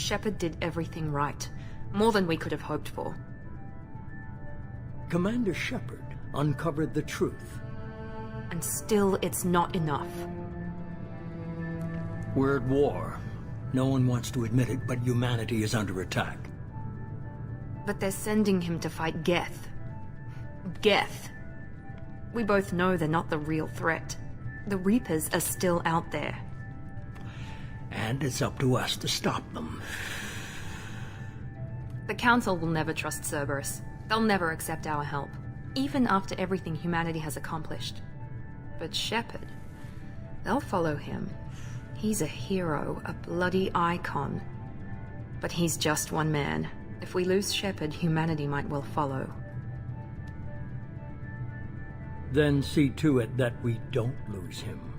Shepard did everything right. More than we could have hoped for. Commander Shepard uncovered the truth. And still, it's not enough. We're at war. No one wants to admit it, but humanity is under attack. But they're sending him to fight Geth. Geth. We both know they're not the real threat. The Reapers are still out there. And it's up to us to stop them. The Council will never trust Cerberus. They'll never accept our help, even after everything humanity has accomplished. But Shepard, they'll follow him. He's a hero, a bloody icon. But he's just one man. If we lose Shepard, humanity might well follow. Then see to it that we don't lose him.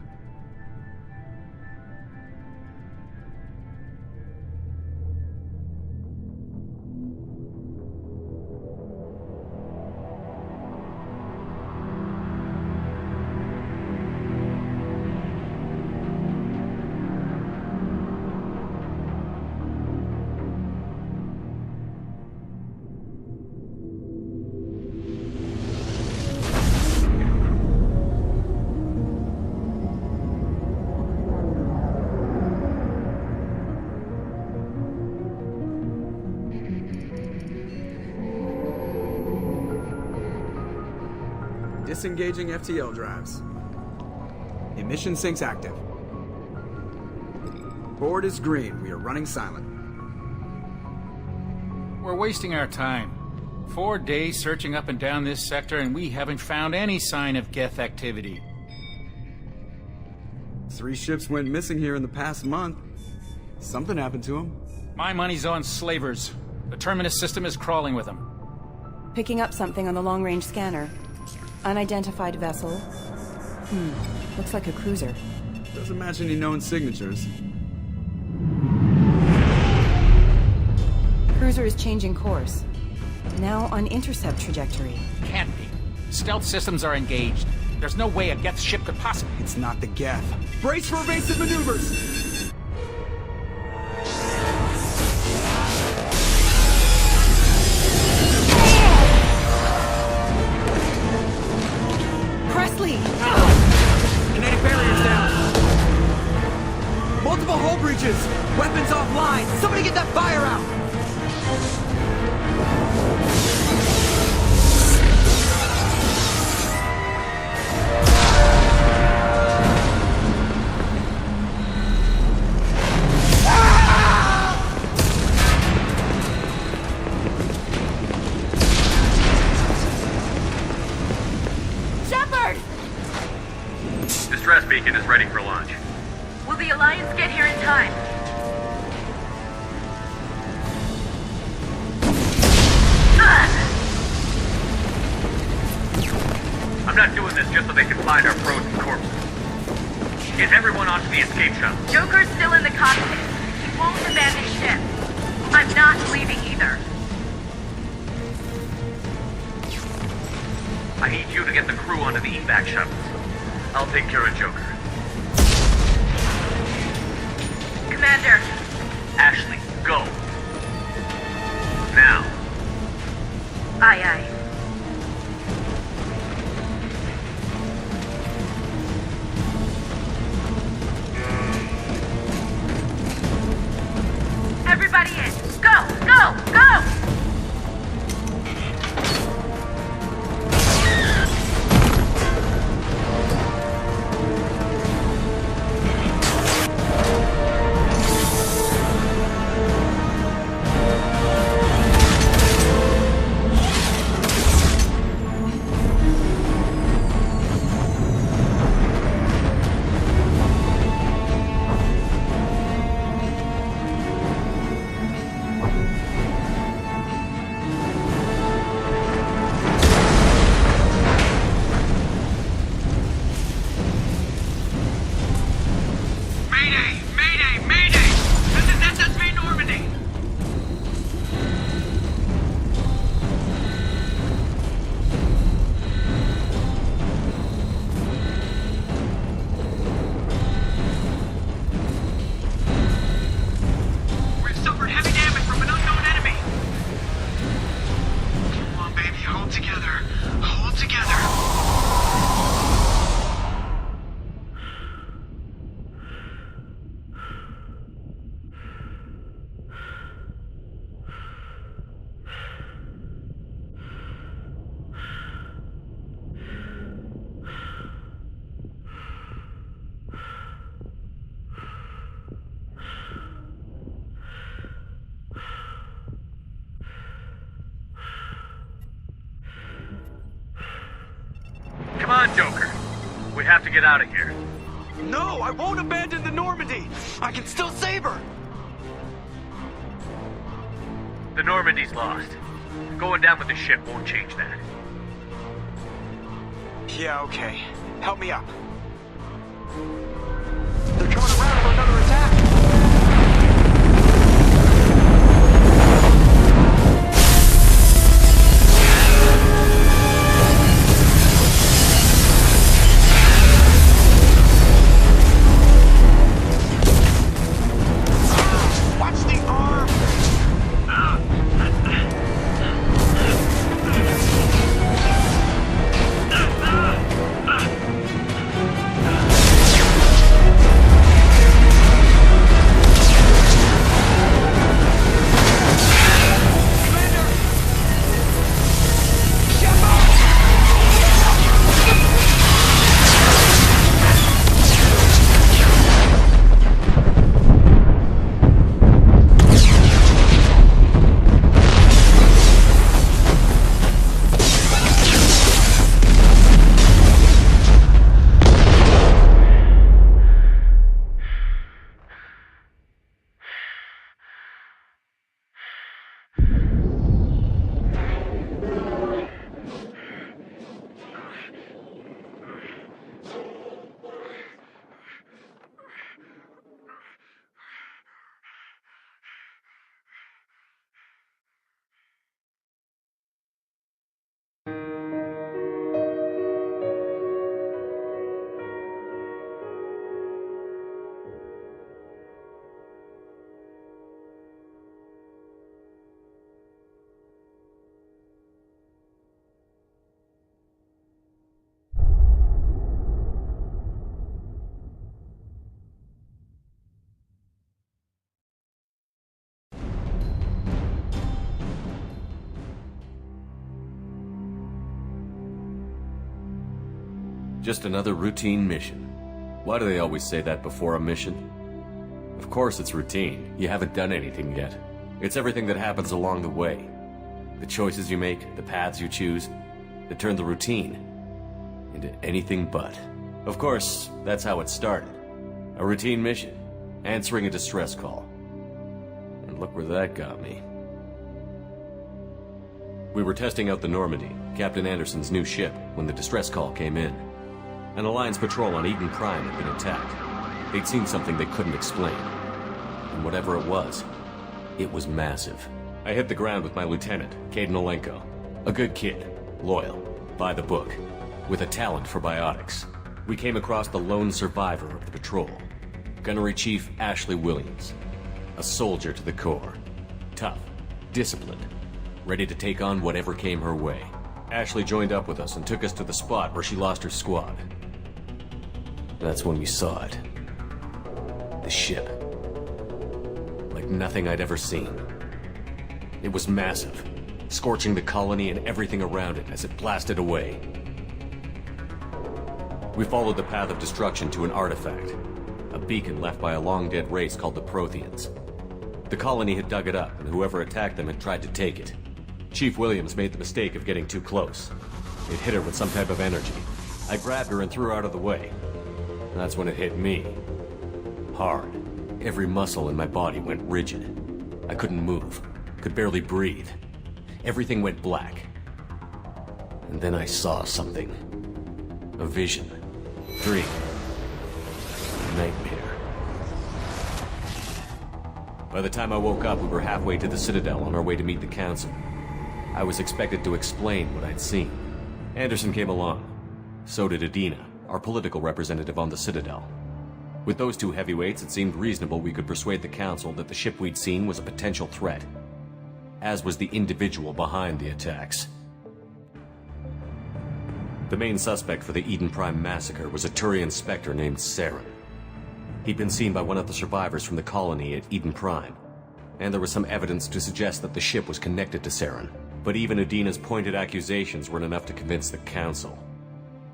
Disengaging FTL drives. Emission sinks active. Board is green. We are running silent. We're wasting our time. 4 days searching up and down this sector, and we haven't found any sign of Geth activity. 3 ships went missing here in the past month. Something happened to them. My money's on slavers. The Terminus system is crawling with them. Picking up something on the long-range scanner. Unidentified vessel. Looks like a cruiser. Doesn't match any known signatures. Cruiser is changing course. Now on intercept trajectory. Can't be. Stealth systems are engaged. There's no way a Geth ship could possibly... It's not the Geth. Brace for evasive maneuvers! Kinetic barriers down. Multiple hull breaches. Weapons offline. Somebody get that fire out. Distress beacon is ready for launch. Will the Alliance get here in time? I'm not doing this just so they can find our frozen corpses. Get everyone onto the escape shuttle. Joker's still in the cockpit. He won't abandon ship. I'm not leaving either. I need you to get the crew onto the evac shuttles. I'll take care of Joker. Commander. Ashley, go. Now. Aye, aye. Everybody in. Go, go, go! Come on, Joker. We have to get out of here. No, I won't abandon the Normandy. I can still save her. The Normandy's lost. Going down with the ship won't change that. Yeah, okay. Help me up. They're coming around for another attack. Watch the arm! Just another routine mission. Why do they always say that before a mission? Of course it's routine. You haven't done anything yet. It's everything that happens along the way. The choices you make, the paths you choose, that turn the routine into anything but. Of course, that's how it started. A routine mission, answering a distress call. And look where that got me. We were testing out the Normandy, Captain Anderson's new ship, when the distress call came in. An Alliance patrol on Eden Prime had been attacked. They'd seen something they couldn't explain. And whatever it was massive. I hit the ground with my lieutenant, Kaidan Alenko. A good kid, loyal, by the book, with a talent for biotics. We came across the lone survivor of the patrol, Gunnery Chief Ashley Williams. A soldier to the core. Tough, disciplined, ready to take on whatever came her way. Ashley joined up with us and took us to the spot where she lost her squad. That's when we saw it. The ship. Like nothing I'd ever seen. It was massive, scorching the colony and everything around it as it blasted away. We followed the path of destruction to an artifact, a beacon left by a long-dead race called the Protheans. The colony had dug it up, and whoever attacked them had tried to take it. Chief Williams made the mistake of getting too close. It hit her with some type of energy. I grabbed her and threw her out of the way. That's when it hit me. Hard. Every muscle in my body went rigid. I couldn't move. Could barely breathe. Everything went black. And then I saw something. A vision. Dream. Nightmare. By the time I woke up, we were halfway to the Citadel on our way to meet the Council. I was expected to explain what I'd seen. Anderson came along. So did Adina, our political representative on the Citadel. With those two heavyweights, it seemed reasonable we could persuade the Council that the ship we'd seen was a potential threat, as was the individual behind the attacks. The main suspect for the Eden Prime massacre was a Turian Spectre named Saren. He'd been seen by one of the survivors from the colony at Eden Prime, and there was some evidence to suggest that the ship was connected to Saren. But even Adina's pointed accusations weren't enough to convince the Council.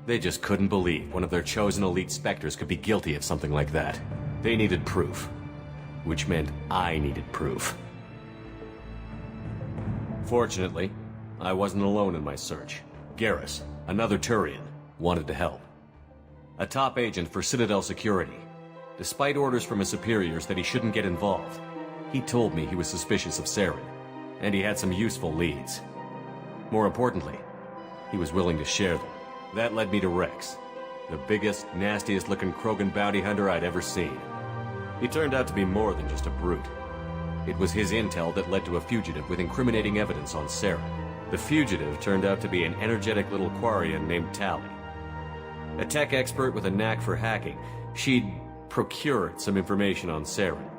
They just couldn't believe one of their chosen elite Spectres could be guilty of something like that. They needed proof, which meant I needed proof. Fortunately, I wasn't alone in my search. Garrus, another Turian, wanted to help. A top agent for Citadel Security. Despite orders from his superiors that he shouldn't get involved, he told me he was suspicious of Saren, and he had some useful leads. More importantly, he was willing to share them. That led me to Rex, the biggest, nastiest-looking Krogan bounty hunter I'd ever seen. He turned out to be more than just a brute. It was his intel that led to a fugitive with incriminating evidence on Saren. The fugitive turned out to be an energetic little Quarian named Tali. A tech expert with a knack for hacking, she'd procured some information on Saren.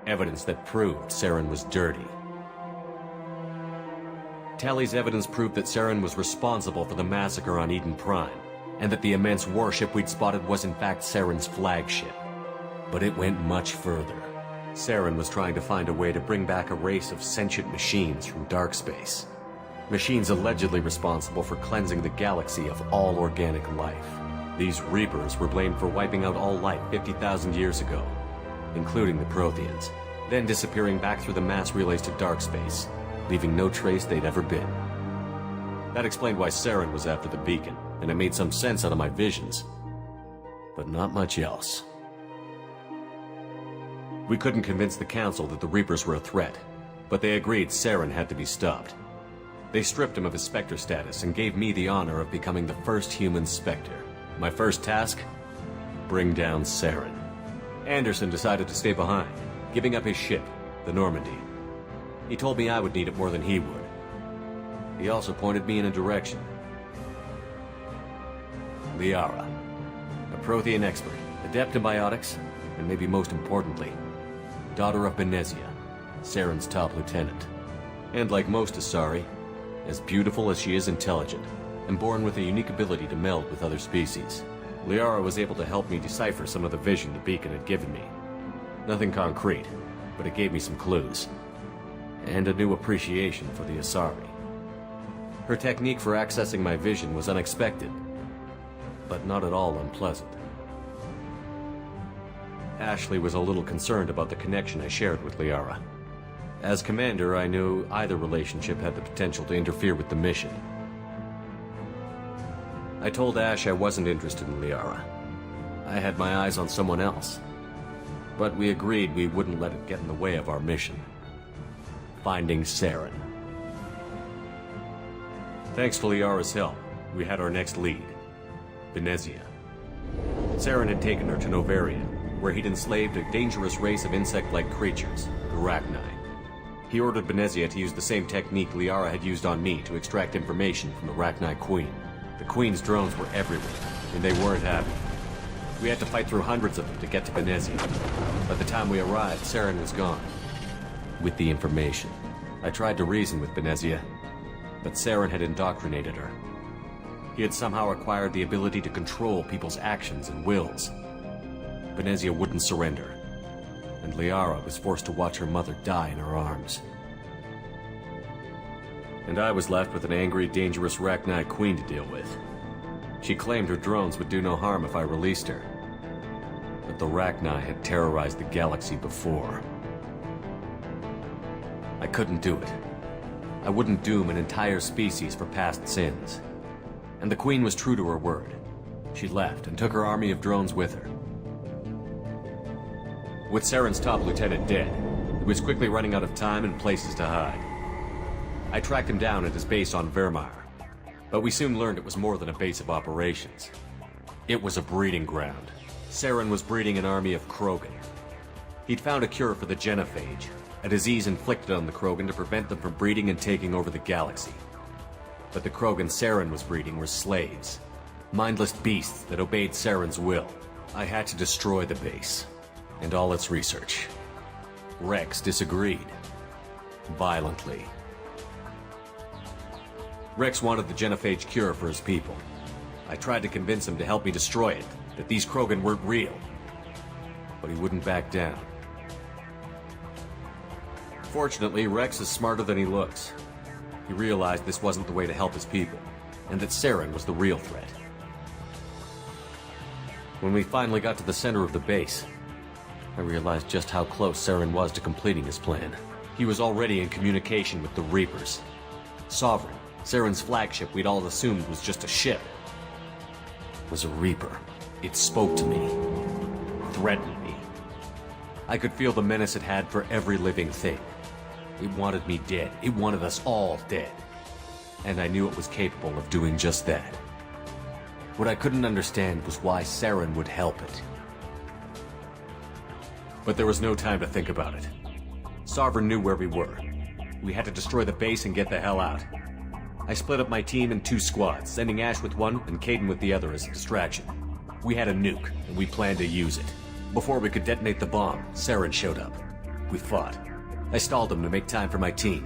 Evidence that proved Saren was dirty. Tali's evidence proved that Saren was responsible for the massacre on Eden Prime, and that the immense warship we'd spotted was in fact Saren's flagship. But it went much further. Saren was trying to find a way to bring back a race of sentient machines from dark space. Machines allegedly responsible for cleansing the galaxy of all organic life. These Reapers were blamed for wiping out all life 50,000 years ago, including the Protheans, then disappearing back through the mass relays to dark space, leaving no trace they'd ever been. That explained why Saren was after the beacon, and it made some sense out of my visions. But not much else. We couldn't convince the Council that the Reapers were a threat, but they agreed Saren had to be stopped. They stripped him of his Spectre status and gave me the honor of becoming the first human Spectre. My first task? Bring down Saren. Anderson decided to stay behind, giving up his ship, the Normandy. He told me I would need it more than he would. He also pointed me in a direction. Liara, a Prothean expert, adept in biotics, and maybe most importantly, daughter of Benezia, Saren's top lieutenant. And like most Asari, as beautiful as she is intelligent, and born with a unique ability to meld with other species. Liara was able to help me decipher some of the vision the beacon had given me. Nothing concrete, but it gave me some clues. And a new appreciation for the Asari. Her technique for accessing my vision was unexpected, but not at all unpleasant. Ashley was a little concerned about the connection I shared with Liara. As commander, I knew either relationship had the potential to interfere with the mission. I told Ash I wasn't interested in Liara. I had my eyes on someone else. But we agreed we wouldn't let it get in the way of our mission. Finding Saren. Thanks to Liara's help, we had our next lead. Benezia. Saren had taken her to Novaria, where he'd enslaved a dangerous race of insect-like creatures, the Rachni. He ordered Benezia to use the same technique Liara had used on me to extract information from the Rachni Queen. The Queen's drones were everywhere, and they weren't happy. We had to fight through hundreds of them to get to Benezia. By the time we arrived, Saren was gone. With the information, I tried to reason with Benezia, but Saren had indoctrinated her. He had somehow acquired the ability to control people's actions and wills. Benezia wouldn't surrender, and Liara was forced to watch her mother die in her arms. And I was left with an angry, dangerous Rachni Queen to deal with. She claimed her drones would do no harm if I released her. But the Rachni had terrorized the galaxy before. I couldn't do it. I wouldn't doom an entire species for past sins. And the Queen was true to her word. She left and took her army of drones with her. With Saren's top lieutenant dead, he was quickly running out of time and places to hide. I tracked him down at his base on Vermeer, but we soon learned it was more than a base of operations. It was a breeding ground. Saren was breeding an army of Krogan. He'd found a cure for the genophage, a disease inflicted on the Krogan to prevent them from breeding and taking over the galaxy. But the Krogan Saren was breeding were slaves, mindless beasts that obeyed Saren's will. I had to destroy the base, and all its research. Rex disagreed. Violently. Rex wanted the genophage cure for his people. I tried to convince him to help me destroy it, that these Krogan weren't real. But he wouldn't back down. Fortunately, Rex is smarter than he looks. He realized this wasn't the way to help his people, and that Saren was the real threat. When we finally got to the center of the base, I realized just how close Saren was to completing his plan. He was already in communication with the Reapers. Sovereign, Saren's flagship we'd all assumed was just a ship. was a Reaper. It spoke to me, threatened me. I could feel the menace it had for every living thing. It wanted me dead. It wanted us all dead. And I knew it was capable of doing just that. What I couldn't understand was why Saren would help it. But there was no time to think about it. Sovereign knew where we were. We had to destroy the base and get the hell out. I split up my team in 2 squads, sending Ash with one and Kaidan with the other as a distraction. We had a nuke, and we planned to use it. Before we could detonate the bomb, Saren showed up. We fought. I stalled him to make time for my team.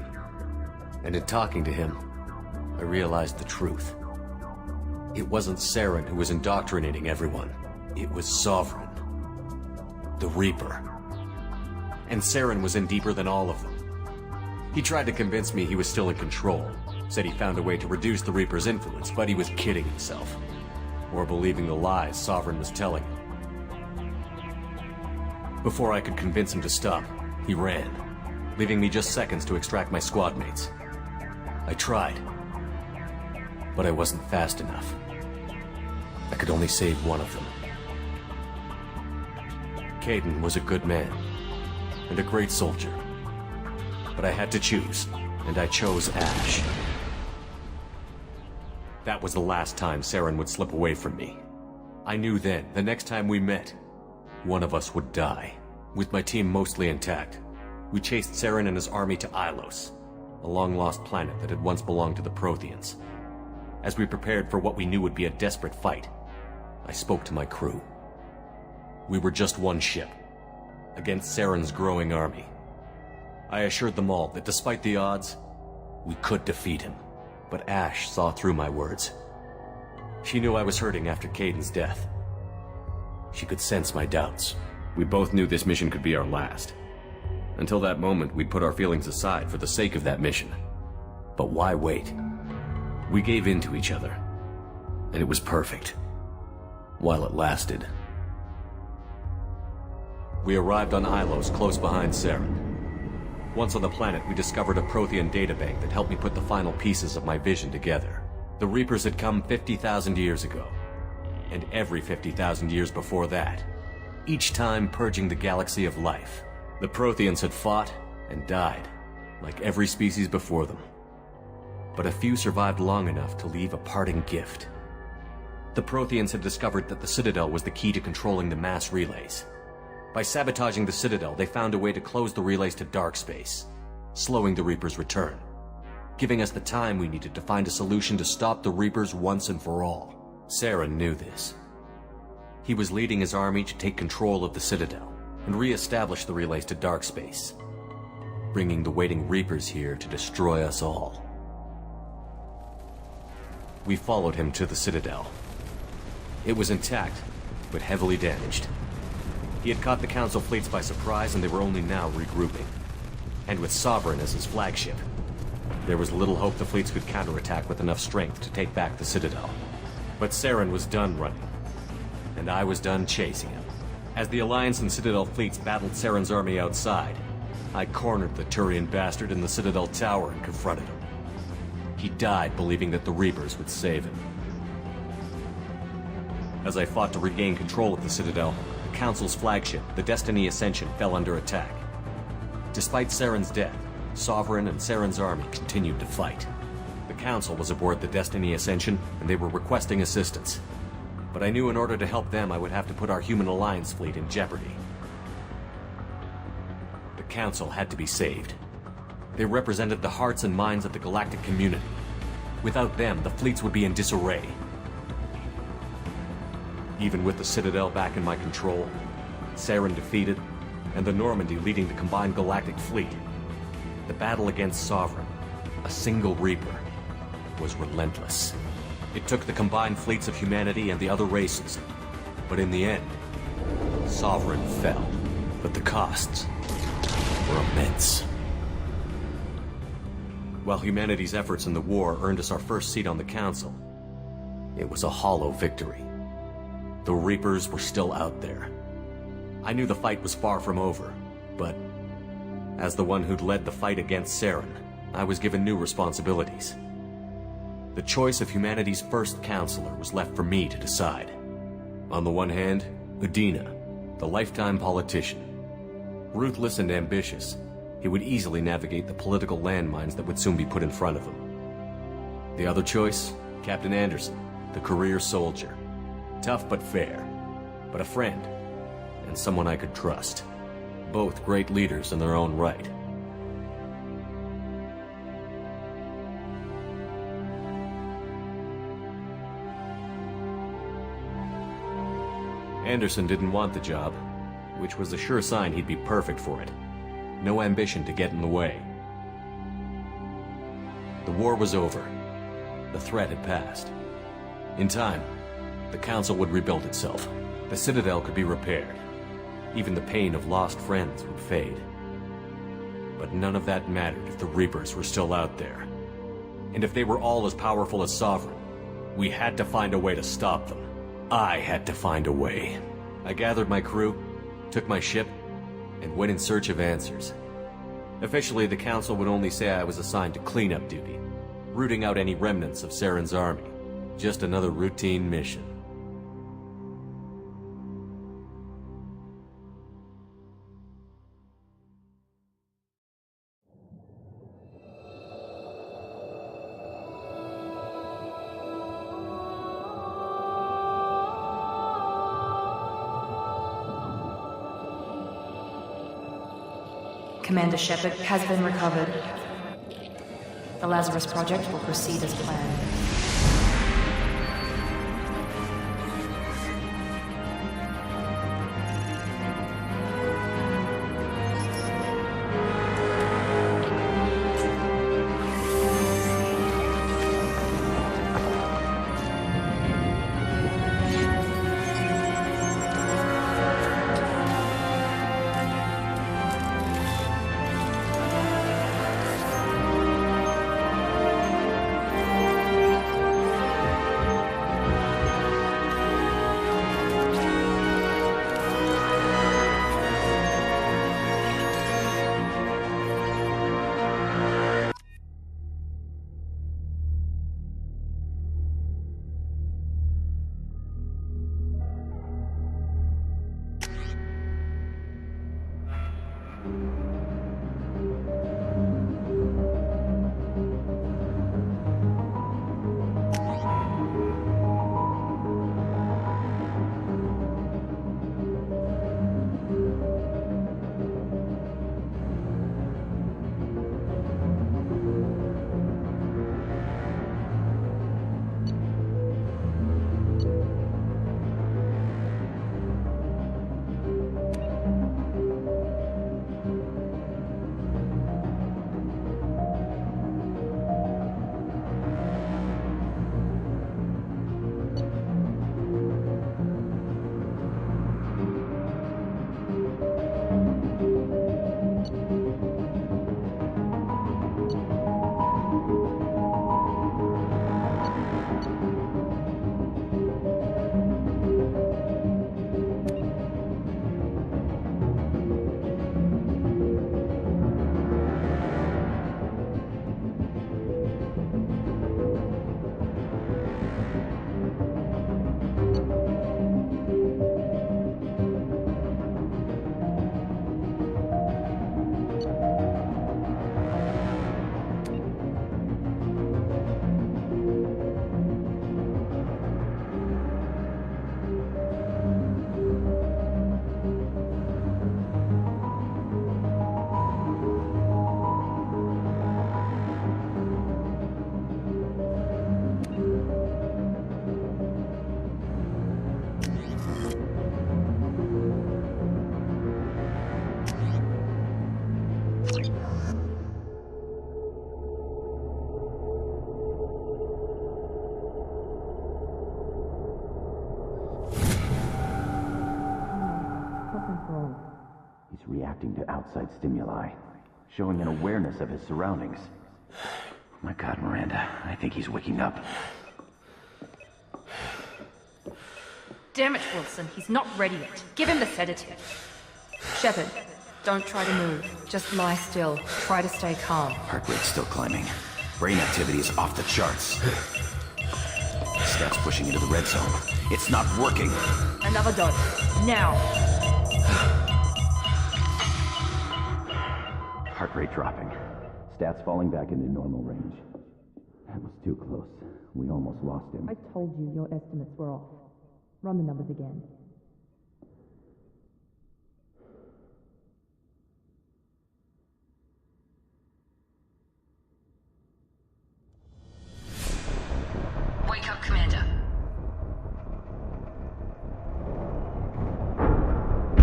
And in talking to him, I realized the truth. It wasn't Saren who was indoctrinating everyone. It was Sovereign. The Reaper. And Saren was in deeper than all of them. He tried to convince me he was still in control. Said he found a way to reduce the Reaper's influence, but he was kidding himself. Or believing the lies Sovereign was telling him. Before I could convince him to stop, he ran, leaving me just seconds to extract my squad mates. I tried, but I wasn't fast enough. I could only save one of them. Kaidan was a good man, and a great soldier. But I had to choose, and I chose Ash. That was the last time Saren would slip away from me. I knew then, the next time we met, one of us would die. With my team mostly intact, we chased Saren and his army to Ilos, a long-lost planet that had once belonged to the Protheans. As we prepared for what we knew would be a desperate fight, I spoke to my crew. We were just one ship, against Saren's growing army. I assured them all that despite the odds, we could defeat him. But Ash saw through my words. She knew I was hurting after Kaidan's death. She could sense my doubts. We both knew this mission could be our last. Until that moment, we'd put our feelings aside for the sake of that mission. But why wait? We gave in to each other, and it was perfect. While it lasted. We arrived on Ilos, close behind Saren. Once on the planet, we discovered a Prothean databank that helped me put the final pieces of my vision together. The Reapers had come 50,000 years ago, and every 50,000 years before that, each time purging the galaxy of life. The Protheans had fought and died, like every species before them. But a few survived long enough to leave a parting gift. The Protheans had discovered that the Citadel was the key to controlling the mass relays. By sabotaging the Citadel, they found a way to close the relays to dark space, slowing the Reapers' return, giving us the time we needed to find a solution to stop the Reapers once and for all. Saren knew this. He was leading his army to take control of the Citadel and re-establish the relays to dark space, bringing the waiting Reapers here to destroy us all. We followed him to the Citadel. It was intact, but heavily damaged. He had caught the Council fleets by surprise, and they were only now regrouping. And with Sovereign as his flagship, there was little hope the fleets could counterattack with enough strength to take back the Citadel. But Saren was done running, and I was done chasing him. As the Alliance and Citadel fleets battled Saren's army outside, I cornered the Turian bastard in the Citadel tower and confronted him. He died believing that the Reapers would save him. As I fought to regain control of the Citadel, the Council's flagship, the Destiny Ascension, fell under attack. Despite Saren's death, Sovereign and Saren's army continued to fight. The Council was aboard the Destiny Ascension, and they were requesting assistance. But I knew in order to help them, I would have to put our human Alliance fleet in jeopardy. The Council had to be saved. They represented the hearts and minds of the galactic community. Without them, the fleets would be in disarray. Even with the Citadel back in my control, Saren defeated, and the Normandy leading the combined galactic fleet, the battle against Sovereign, a single Reaper, was relentless. It took the combined fleets of humanity and the other races, but in the end, Sovereign fell. But the costs were immense. While humanity's efforts in the war earned us our first seat on the Council, it was a hollow victory. The Reapers were still out there. I knew the fight was far from over, but as the one who'd led the fight against Saren, I was given new responsibilities. The choice of humanity's first counselor was left for me to decide. On the one hand, Udina, the lifetime politician. Ruthless and ambitious, he would easily navigate the political landmines that would soon be put in front of him. The other choice, Captain Anderson, the career soldier. Tough but fair, but a friend, and someone I could trust. Both great leaders in their own right. Anderson didn't want the job, which was a sure sign he'd be perfect for it. No ambition to get in the way. The war was over. The threat had passed. In time, the Council would rebuild itself. The Citadel could be repaired. Even the pain of lost friends would fade. But none of that mattered if the Reapers were still out there. And if they were all as powerful as Sovereign, we had to find a way to stop them. I had to find a way. I gathered my crew, took my ship, and went in search of answers. Officially, the Council would only say I was assigned to cleanup duty, rooting out any remnants of Saren's army. Just another routine mission. Commander Shepard has been recovered. The Lazarus Project will proceed as planned. He's reacting to outside stimuli, showing an awareness of his surroundings. Oh my God, Miranda, I think he's waking up. Damn it, Wilson, he's not ready yet. Give him the sedative. Shepard, don't try to move. Just lie still. Try to stay calm. Heart rate's still climbing. Brain activity is off the charts. Steps pushing into the red zone. It's not working. Another dose. Now. Heart rate dropping. Stats falling back into normal range. That was too close. We almost lost him. I told you your estimates were off. Run the numbers again. Wake up, Commander.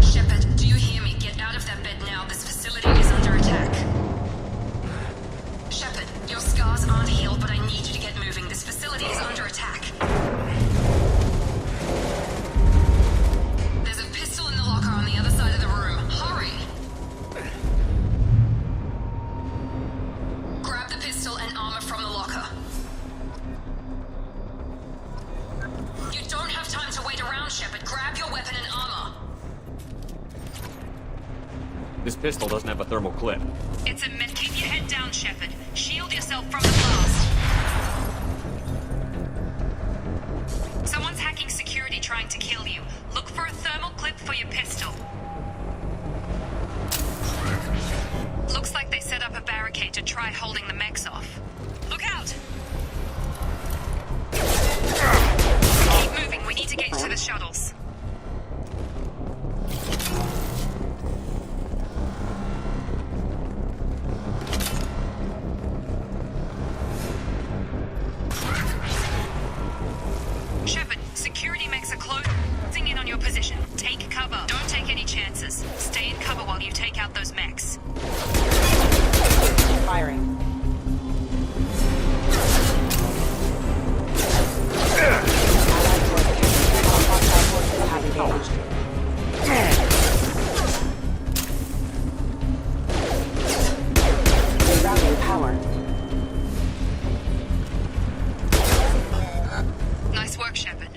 Shepard, do you hear me? Get out of that bed now. This facility is under attack. Shepard, your scars aren't healed, but I need you to get moving. This facility is under attack. There's a pistol in the locker on the other side of the room. Hurry! Grab the pistol and armor from the locker. You don't have time to wait around, Shepard. Grab your weapon and armor. This pistol doesn't have a thermal clip. It's a myth. Keep your head down, Shepard. Shield yourself from the blast. Someone's hacking security trying to kill you. Look for a thermal clip for your pistol. Looks like they set up a barricade to try holding the mechs off. Look out! Keep moving. We need to get to the shuttles. Shepard, security mechs are closing in on your position. Take cover. Don't take any chances. Stay in cover while you take out those mechs. Firing. Routing power. Nice work, Shepard.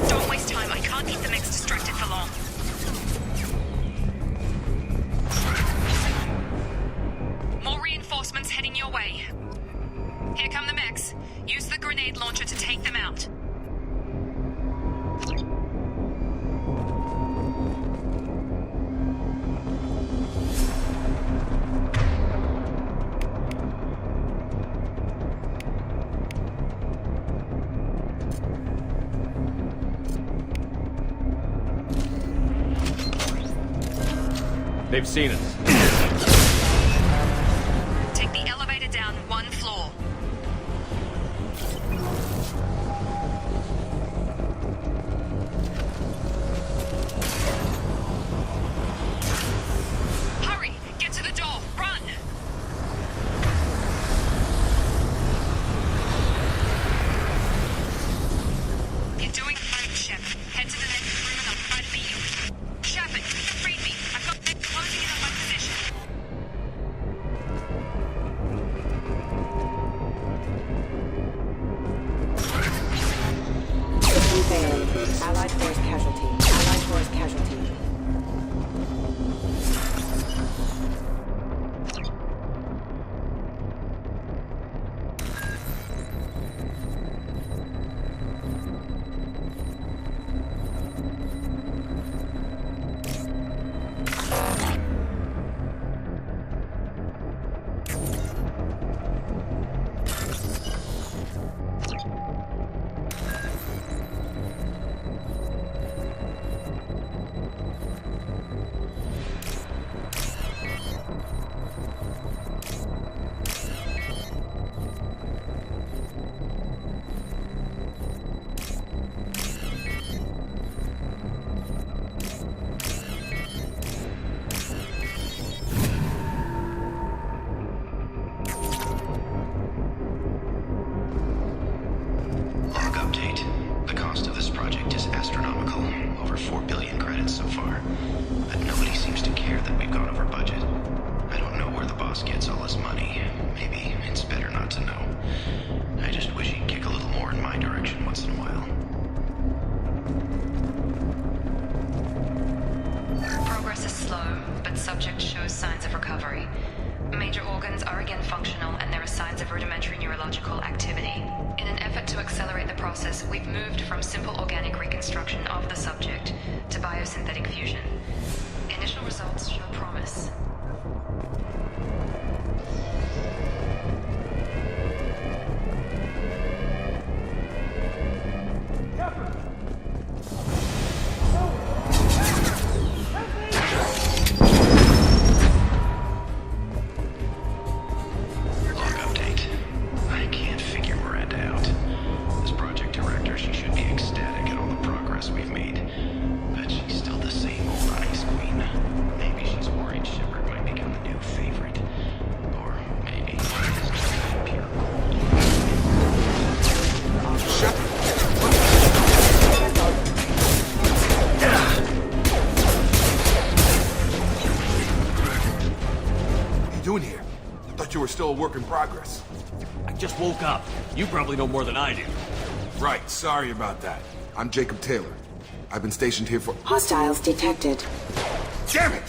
Don't waste time. I can't keep the mechs distracted for long. More reinforcements heading your way. Here come the mechs. Use the grenade launcher to take them out. They've seen us. Take the elevator down one floor. Hurry! Get to the door! Run! You're doing fine, Shepard. Head to the next room and I'll try to beat you. Shepard, freed me. I've got them closing in on my position. Allied force casualty. Allied force casualty. boss gets all his money. Maybe it's better not to know. I just again functional, and there are signs of rudimentary neurological activity. In an effort to accelerate the process, we've moved from simple organic reconstruction of the subject to biosynthetic fusion. Initial results show promise. Still a work in progress. I just woke up. You probably know more than I do. Right, sorry about that. I'm Jacob Taylor. I've been stationed here for— Hostiles detected. Damn it!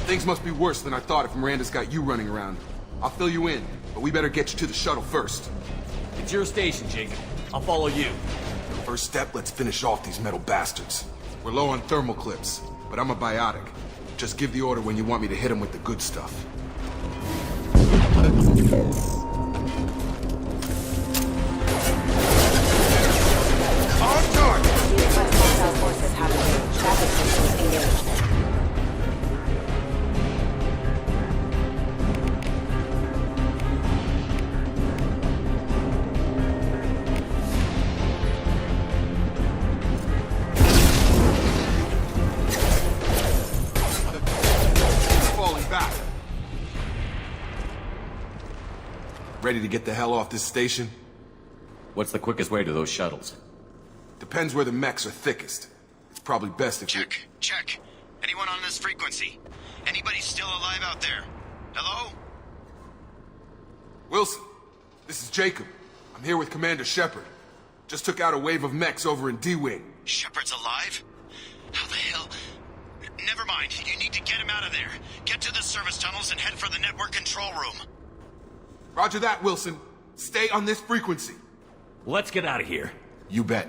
Things must be worse than I thought if Miranda's got you running around. I'll fill you in, but we better get you to the shuttle first. It's your station, Jacob. I'll follow you. First step, let's finish off these metal bastards. We're low on thermal clips, but I'm a biotic. Just give the order when you want me to hit them with the good stuff. On target! Hostile forces have engaged. Traffic systems engaged. Ready to get the hell off this station? What's the quickest way to those shuttles? Depends where the mechs are thickest. It's probably best if Check. Anyone on this frequency? Anybody still alive out there? Hello? Wilson, this is Jacob. I'm here with Commander Shepard. Just took out a wave of mechs over in D-Wing. Shepard's alive? How the hell? Never mind. You need to get him out of there. Get to the service tunnels and head for the network control room. Roger that, Wilson. Stay on this frequency. Let's get out of here. You bet.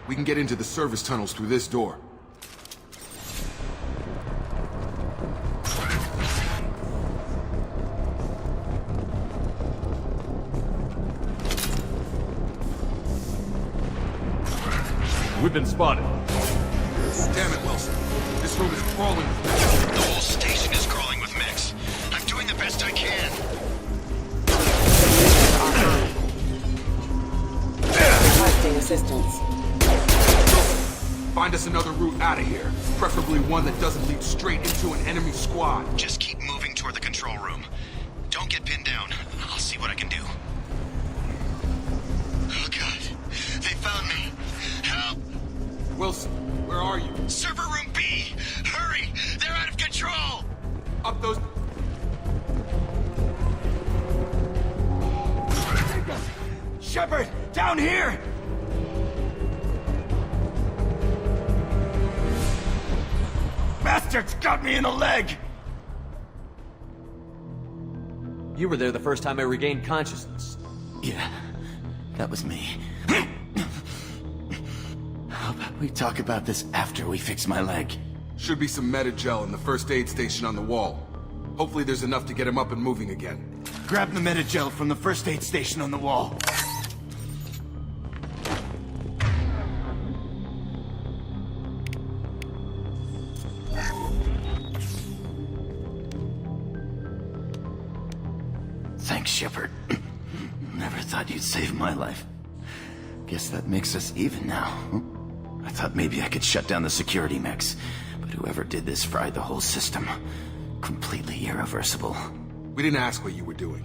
We can get into the service tunnels through this door. We've been spotted. Damn it, Wilson. This room is crawling with mechs. The whole station is crawling with mechs. I'm doing the best I can. Requesting assistance. Find us another route out of here. Preferably one that doesn't lead straight into an enemy squad. Just keep moving toward the control room. Don't get pinned down. I'll see what I can do. Oh, God. They found me. Help! Wilson, where are you? Server room B! Hurry! They're out of control! Up those... Shepard! Down here! Bastards got me in the leg! You were there the first time I regained consciousness. Yeah, that was me. How about we talk about this after we fix my leg? Should be some Metagel in the first aid station on the wall. Hopefully there's enough to get him up and moving again. Grab the Metagel from the first aid station on the wall. Thanks, Shepard. Never thought you'd save my life. Guess that makes us even now. I thought maybe I could shut down the security mechs, but whoever did this fried the whole system. Completely irreversible. We didn't ask what you were doing.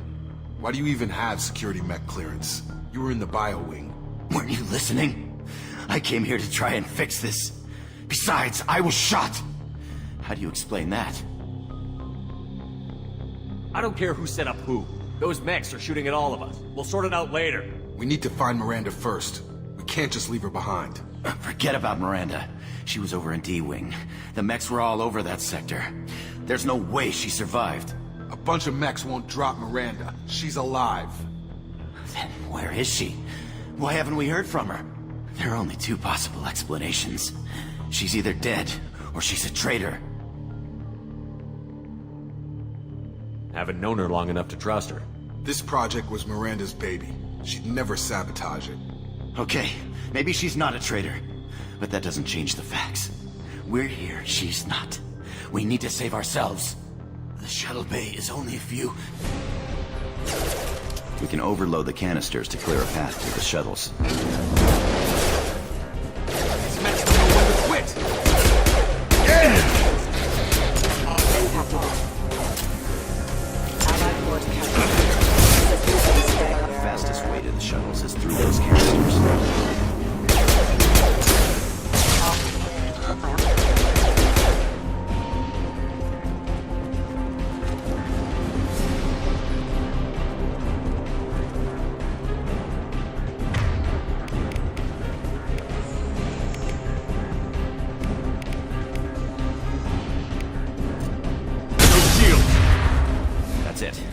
Why do you even have security mech clearance? You were in the bio wing. Weren't you listening? I came here to try and fix this. Besides, I was shot. How do you explain that? I don't care who set up who. Those mechs are shooting at all of us. We'll sort it out later. We need to find Miranda first. We can't just leave her behind. Forget about Miranda. She was over in D-Wing. The mechs were all over that sector. There's no way she survived. A bunch of mechs won't drop Miranda. She's alive. Then where is she? Why haven't we heard from her? There are only two possible explanations. She's either dead, or she's a traitor. Haven't known her long enough to trust her. This project was Miranda's baby. She'd never sabotage it. Okay, maybe she's not a traitor. But that doesn't change the facts. We're here, she's not. We need to save ourselves. The shuttle bay is only a few... We can overload the canisters to clear a path to the shuttles. These mechs don't know when to quit! The fastest way to the shuttles is through those canisters.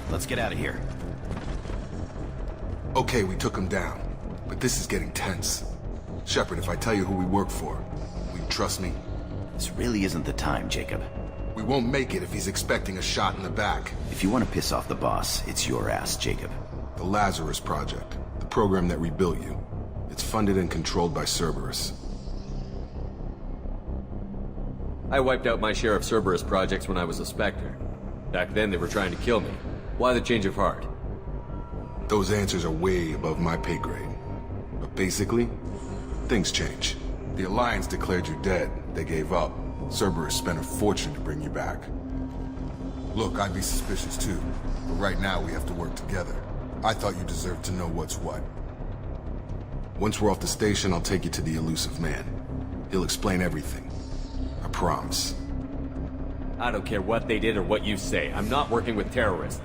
Let's get out of here. Okay, we took him down. But this is getting tense. Shepard, if I tell you who we work for, will you trust me? This really isn't the time, Jacob. We won't make it if he's expecting a shot in the back. If you want to piss off the boss, it's your ass, Jacob. The Lazarus Project. The program that rebuilt you. It's funded and controlled by Cerberus. I wiped out my share of Cerberus projects when I was a Spectre. Back then they were trying to kill me. Why the change of heart? Those answers are way above my pay grade. But basically, things change. The Alliance declared you dead. They gave up. Cerberus spent a fortune to bring you back. Look, I'd be suspicious too. But right now we have to work together. I thought you deserved to know what's what. Once we're off the station, I'll take you to the Elusive Man. He'll explain everything. I promise. I don't care what they did or what you say. I'm not working with terrorists.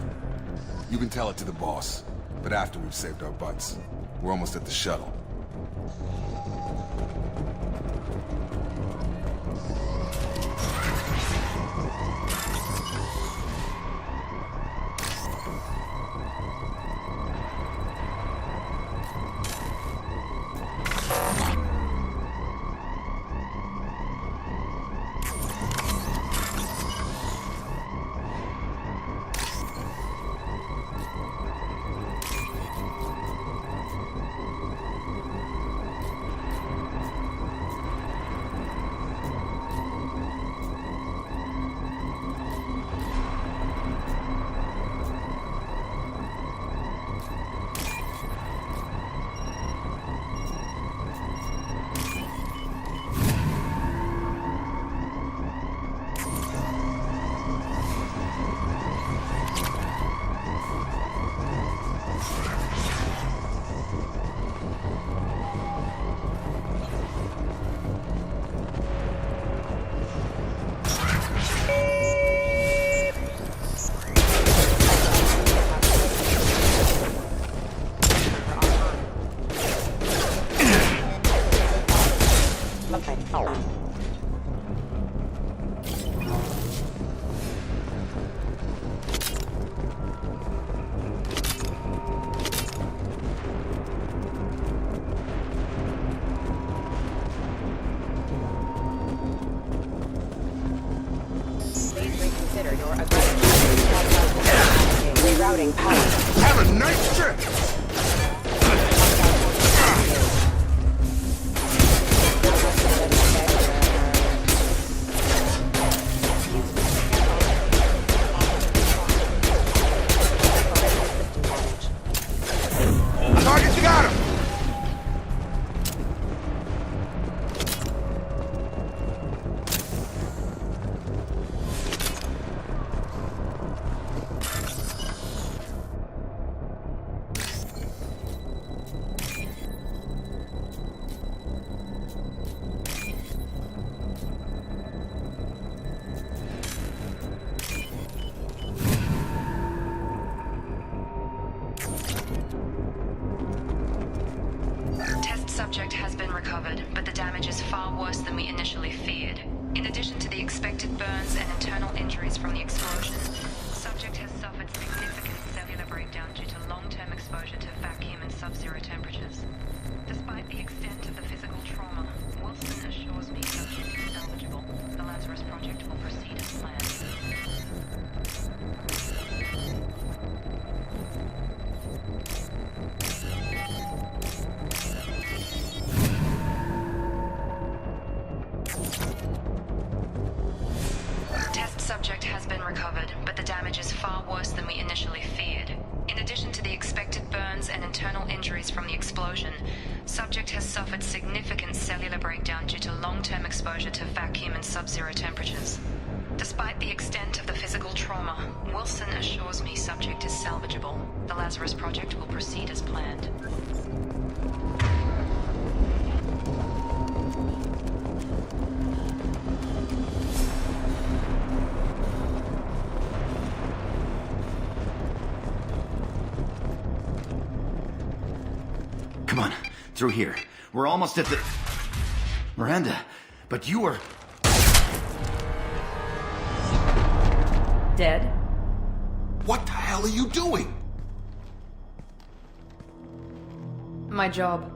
You can tell it to the boss, but after we've saved our butts. We're almost at the shuttle. Rerouting power. Have a nice trip! Target, you got him! recovered, but the damage is far worse than we initially feared. In addition to the expected burns and internal injuries from the explosion, subject has suffered significant cellular breakdown due to long-term exposure to vacuum and sub-zero temperatures. Despite the extent of the physical trauma, Wilson assures me subject is salvageable. The Lazarus Project will proceed as planned. Test subject has been recovered, but the damage is far worse than we initially feared. In addition to the expected burns and internal injuries from the explosion, subject has suffered significant cellular breakdown due to long-term exposure to vacuum and sub-zero temperatures. Despite the extent of the physical trauma, Wilson assures me subject is salvageable. The Lazarus Project will proceed as planned. Come on, through here. We're almost at the... Miranda, but you were... Dead? What the hell are you doing? My job.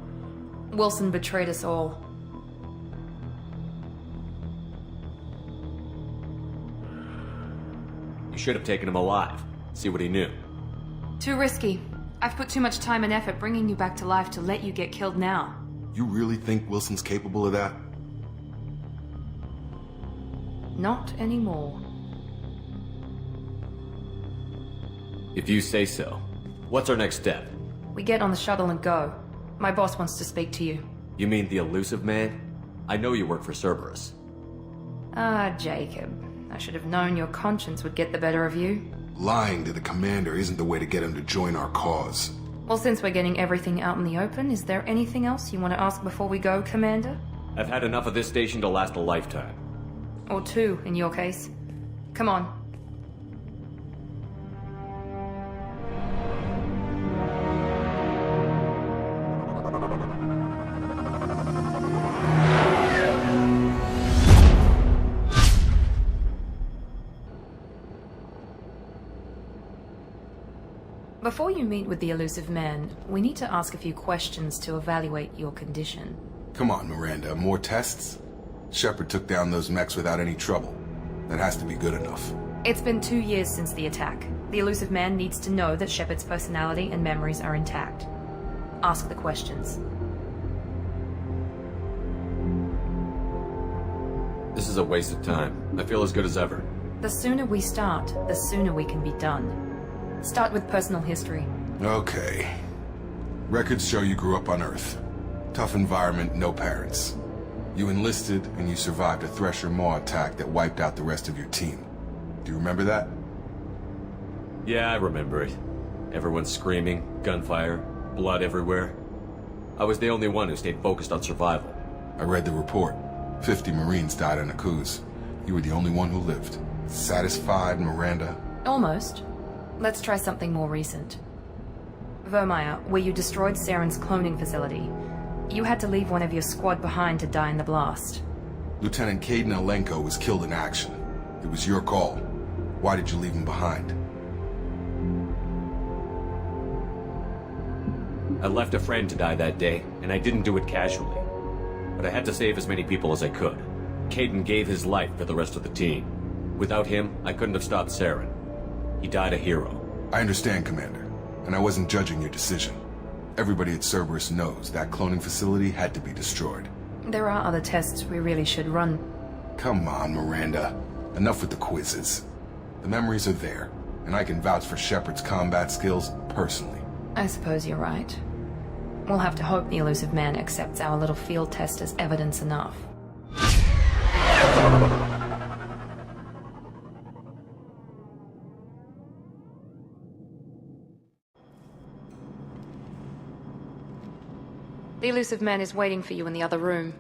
Wilson betrayed us all. You should have taken him alive. See what he knew. Too risky. I've put too much time and effort bringing you back to life to let you get killed now. You really think Wilson's capable of that? Not anymore. If you say so. What's our next step? We get on the shuttle and go. My boss wants to speak to you. You mean the elusive man? I know you work for Cerberus. Ah, Jacob. I should have known your conscience would get the better of you. Lying to the commander isn't the way to get him to join our cause. Well, since we're getting everything out in the open, is there anything else you want to ask before we go, Commander? I've had enough of this station to last a lifetime. Or two, in your case. Come on. Before you meet with the elusive man, we need to ask a few questions to evaluate your condition. Come on, Miranda, more tests? Shepard took down those mechs without any trouble. That has to be good enough. It's been 2 years since the attack. The elusive man needs to know that Shepard's personality and memories are intact. Ask the questions. This is a waste of time. I feel as good as ever. The sooner we start, the sooner we can be done. Start with personal history. Okay. Records show you grew up on Earth. Tough environment, no parents. You enlisted, and you survived a Thresher Maw attack that wiped out the rest of your team. Do you remember that? Yeah, I remember it. Everyone screaming, gunfire, blood everywhere. I was the only one who stayed focused on survival. I read the report. 50 Marines died in Akuz. You were the only one who lived. Satisfied, Miranda? Almost. Let's try something more recent. Vermeer, where you destroyed Saren's cloning facility. You had to leave one of your squad behind to die in the blast. Lieutenant Kaidan Alenko was killed in action. It was your call. Why did you leave him behind? I left a friend to die that day, and I didn't do it casually. But I had to save as many people as I could. Kaidan gave his life for the rest of the team. Without him, I couldn't have stopped Saren. He died a hero. I understand, Commander, and I wasn't judging your decision. Everybody at Cerberus knows that cloning facility had to be destroyed. There are other tests we really should run. Come on, Miranda. Enough with the quizzes. The memories are there, and I can vouch for Shepard's combat skills personally. I suppose you're right. We'll have to hope the elusive man accepts our little field test as evidence enough. The elusive man is waiting for you in the other room.